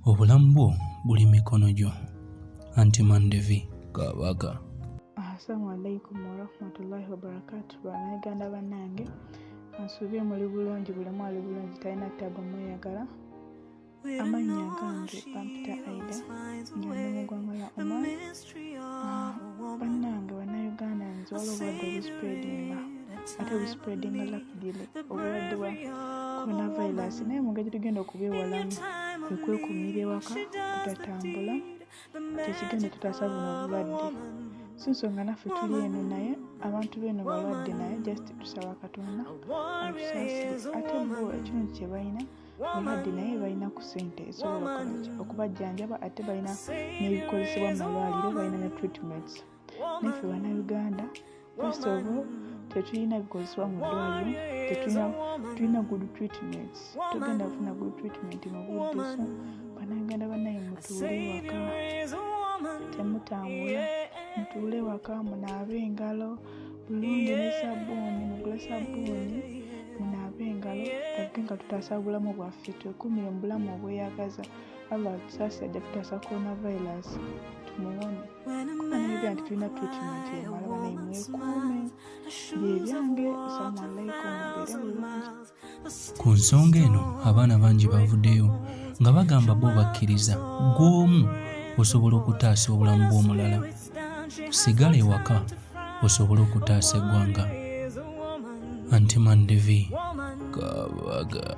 Obulamu bwo buli mikono gyo. Anti Mandevi Kabaga. Assalamu alaikum warahmatullahi wabarakatuh. Bannayuganda bannange, nsuubye muli bulungi, buli mwali bulungi, talina ttago mweyagala. Amannya gange bampita Aida, nga ndi mu ggwanga lya Oman. Bannange bannayuganda, nze waliwo obulwadde obuspreadinga, ate buspreadinga rapidly, obulwadde bwa coronavirus, naye mu ngeri tugenda okubwewalamu kwe kwekuumira ewaka, tutatambula, tekigenda tutaasa buno obulwadde. Si nsonga naffe tuli eno, naye abantu b'eno balwadde, naye just tusaba Katonda atusaasire. Ate bo ekirungi kye balina balwadde, naye balina ku ssente esobola okubajjanjaba, ate balina n'ebikozesebwa mu malwaliro, balina ne treatments. Naffe bannayuganda, first of all, tetulina bikozesebwa mu ddwaliro, tulina good treatments. Tugenda kufuna good treatment mu budde. So bannayuganda bannaye, mutuule waka, temutambula, mutuule waka, munaabe engalo bulungi ne sabbuuni, mugule sabbuuni, munaabe engalo, tulage nga tutaasa obulamu bwaffe, twekuumire mu bulamu obweyagaza. Allah atusaasire ajja tutaasa coronavirus, tumuwone. Bannayuganda nti tulina treatment emala, bannaye mwekuume. Bye byange, assalamu alaikum, mubeere bulungi. Ku nsonga eno abaana bangi bavuddeyo nga bagamba bo bakkiriza gw'omu osobola okutaasa obulamu bw'omulala. Sigala ewaka osobole okutaasa eggwanga. Anti Mandevi Kabaga.